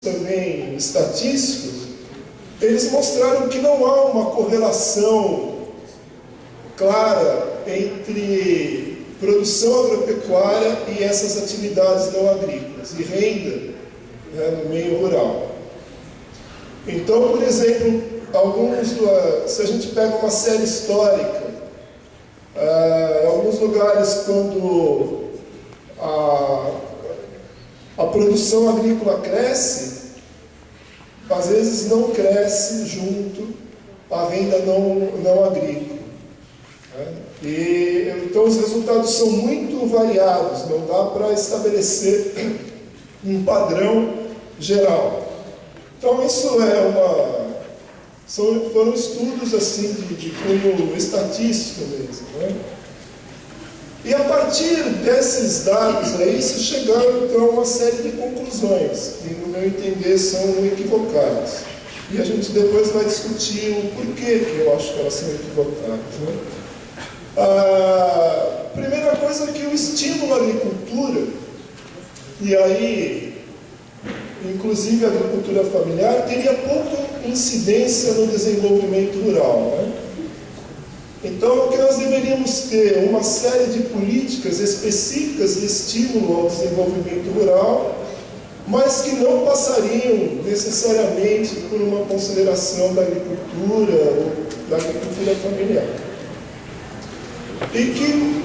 também estatísticos, eles mostraram que não há uma correlação clara entre produção agropecuária e essas atividades não agrícolas, e renda, né, no meio rural. Então, por exemplo, se a gente pega uma série histórica, em alguns lugares, quando a produção agrícola cresce, às vezes não cresce junto a renda não agrícola. Né? Então os resultados são muito variados, não dá para estabelecer um padrão geral. Então isso foram estudos assim de cunho estatístico mesmo. Né? E a partir desses dados aí, se chegaram então a uma série de conclusões, que no meu entender são equivocadas. E a gente depois vai discutir o porquê que eu acho que elas são equivocadas. Né? A primeira coisa é que o estímulo à agricultura, e aí, inclusive a agricultura familiar, teria pouca incidência no desenvolvimento rural. Né? Então, o que nós deveríamos ter uma série de políticas específicas de estímulo ao desenvolvimento rural, mas que não passariam necessariamente por uma consideração da agricultura ou da agricultura familiar. E que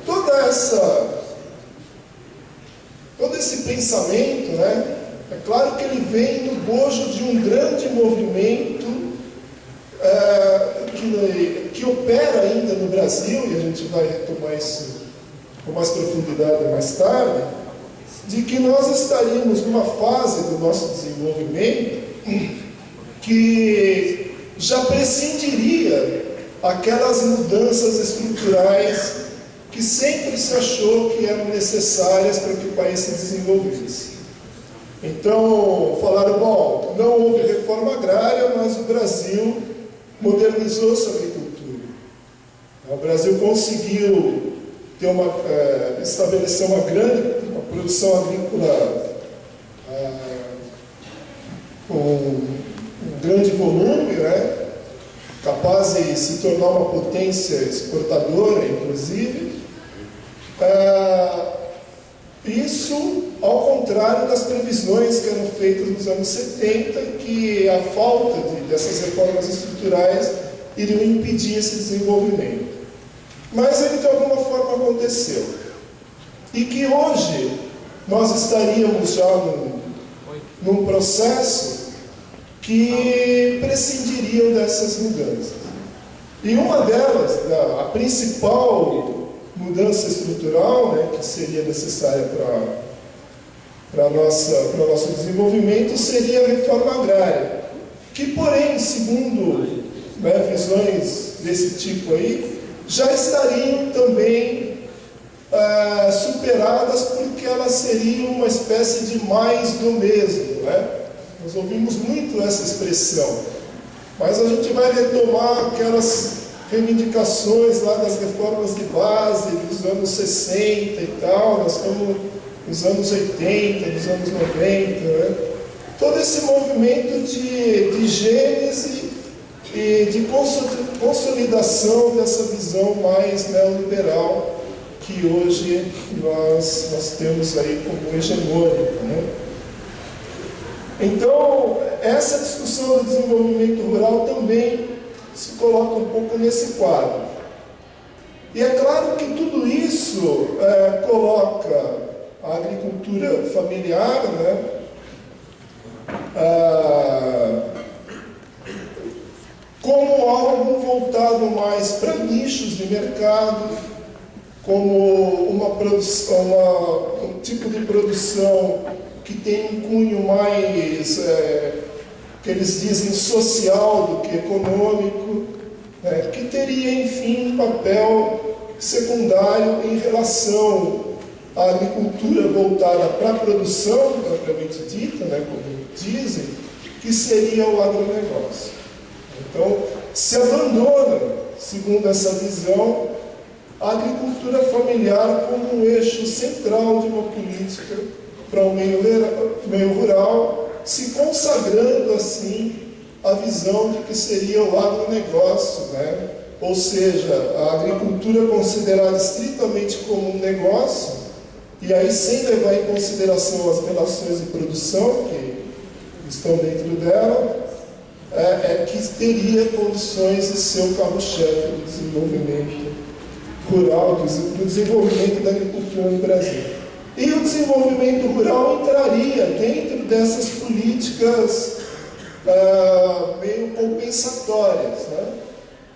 todo esse pensamento, né, é claro que ele vem do bojo de um grande movimento que opera ainda no Brasil, e a gente vai retomar isso com mais profundidade mais tarde, de que nós estaríamos numa fase do nosso desenvolvimento que já prescindiria aquelas mudanças estruturais que sempre se achou que eram necessárias para que o país se desenvolvesse. Então, falaram, bom, não houve reforma agrária, mas o Brasil modernizou sua agricultura. O Brasil conseguiu estabelecer uma produção agrícola com um grande volume, né, capaz de se tornar uma potência exportadora, inclusive. Isso ao contrário das previsões que eram feitas nos anos 70, que a falta dessas reformas estruturais iriam impedir esse desenvolvimento. Mas ele de alguma forma aconteceu. E que hoje nós estaríamos já num processo que prescindiria dessas mudanças. E uma delas, a principal mudança estrutural, né, que seria necessária para o nosso desenvolvimento, seria a reforma agrária, que, porém, segundo, né, visões desse tipo aí, já estariam também superadas, porque elas seriam uma espécie de mais do mesmo. Né? Nós ouvimos muito essa expressão, mas a gente vai retomar aquelas reivindicações lá das reformas de base dos anos 60 e tal, nós estamos nos anos 80, nos anos 90, né? Todo esse movimento de gênese e de consolidação dessa visão mais neoliberal que hoje nós temos aí como hegemônica. Né? Então, essa discussão do desenvolvimento rural também se coloca um pouco nesse quadro. E é claro que tudo isso coloca a agricultura familiar, né, como algo voltado mais para nichos de mercado, como um tipo de produção que tem um cunho mais, que eles dizem, social do que econômico, né, que teria, enfim, um papel secundário em relação à agricultura voltada para a produção, propriamente dita, né, como dizem, que seria o agronegócio. Então, se abandona, segundo essa visão, a agricultura familiar como um eixo central de uma política para o meio rural, se consagrando assim a visão de que seria o agronegócio, né? Ou seja, a agricultura considerada estritamente como um negócio, e aí sem levar em consideração as relações de produção que estão dentro dela, que teria condições de ser o carro-chefe do desenvolvimento rural, do desenvolvimento da agricultura no Brasil. E o desenvolvimento rural entraria dentro dessas políticas meio compensatórias, né?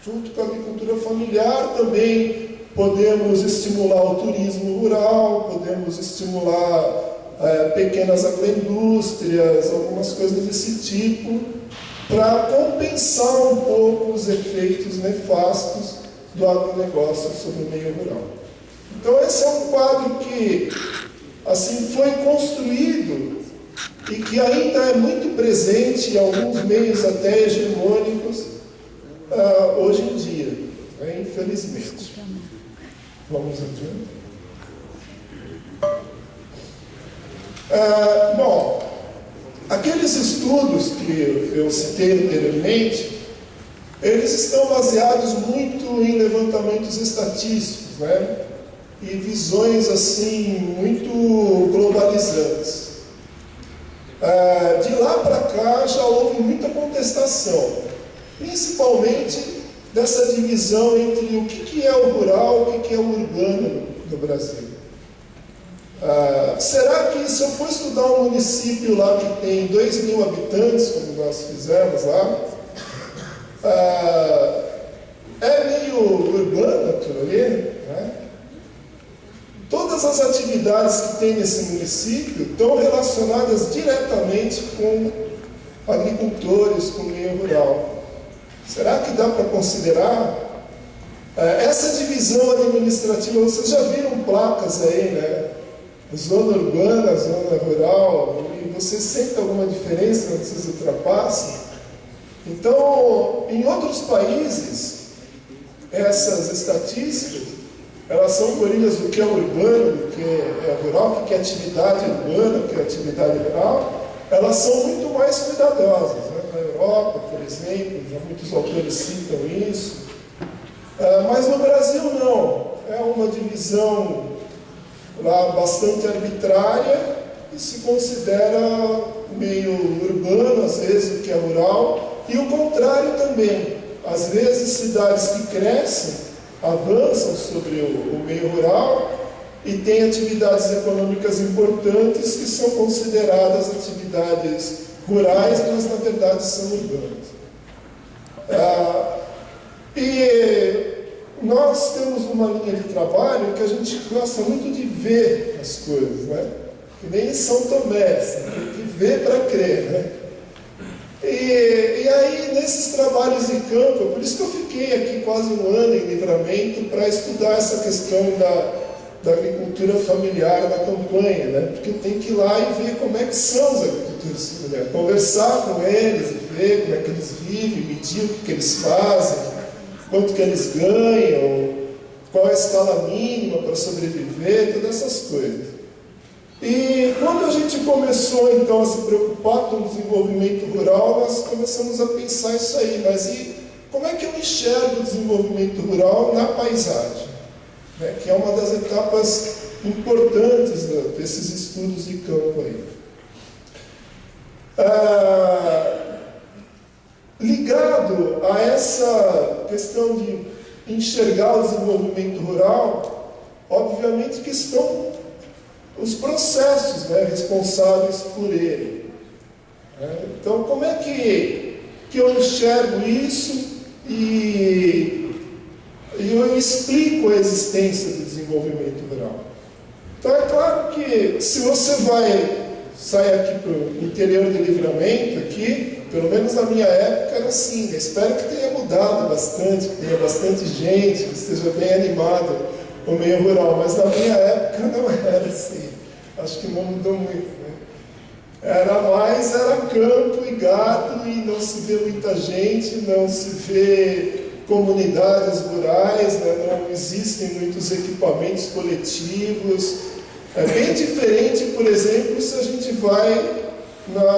Junto com a agricultura familiar também podemos estimular o turismo rural, podemos estimular pequenas agroindústrias, algumas coisas desse tipo, para compensar um pouco os efeitos nefastos do agronegócio sobre o meio rural. Então esse é um quadro que assim foi construído e que ainda é muito presente em alguns meios até hegemônicos hoje em dia, né, infelizmente. Vamos adiante. Bom, aqueles estudos que eu citei anteriormente, eles estão baseados muito em levantamentos estatísticos, né? E visões assim muito globalizantes. De lá para cá já houve muita contestação, principalmente dessa divisão entre o que é o rural e o que é o urbano no Brasil. Será que se eu for estudar um município lá que tem 2.000 habitantes, como nós fizemos lá, é meio urbano aquilo ali, né? Todas as atividades que tem nesse município estão relacionadas diretamente com agricultores, com o meio rural. Será que dá para considerar? Essa divisão administrativa, vocês já viram placas aí, né? Zona urbana, zona rural, e vocês sentem alguma diferença quando vocês ultrapassam? Então, em outros países, essas estatísticas, elas são colhidas do que é urbano, do que é rural, do que é atividade urbana, do que é atividade rural, elas são muito mais cuidadosas, né? Na Europa, por exemplo, já muitos autores citam isso, mas no Brasil não, é uma divisão lá bastante arbitrária e se considera meio urbano, às vezes, o que é rural, e o contrário também. Às vezes, cidades que crescem, avançam sobre o meio rural e têm atividades econômicas importantes que são consideradas atividades rurais, mas na verdade são urbanas. E nós temos uma linha de trabalho que a gente gosta muito de ver as coisas, né? Que nem em São Tomé, tem que ver para crer, né? E aí, nesses trabalhos de campo, por isso que eu fiquei aqui quase um ano em Livramento para estudar essa questão da agricultura familiar na campanha, né? Porque tem que ir lá e ver como é que são os agricultores familiares, conversar com eles e ver como é que eles vivem, medir o que eles fazem, quanto que eles ganham, qual é a escala mínima para sobreviver, todas essas coisas. E quando a gente começou então a se preocupar com o desenvolvimento rural, nós começamos a pensar isso aí, mas e como é que eu enxergo o desenvolvimento rural na paisagem? Né? Que é uma das etapas importantes desses estudos de campo aí. Ligado a essa questão de enxergar o desenvolvimento rural, obviamente que estão os processos, né, responsáveis por ele. Então, como é que eu enxergo isso e eu explico a existência do desenvolvimento rural? Então, é claro que se você sai aqui para o interior de Livramento, aqui, pelo menos na minha época era assim, né? Espero que tenha mudado bastante, que tenha bastante gente, que esteja bem animado o meio rural, mas na minha época não era assim. Acho que não mudou muito, né? Era campo e gado, e não se vê muita gente, não se vê comunidades rurais, né? Não existem muitos equipamentos coletivos, É bem diferente, por exemplo, se a gente vai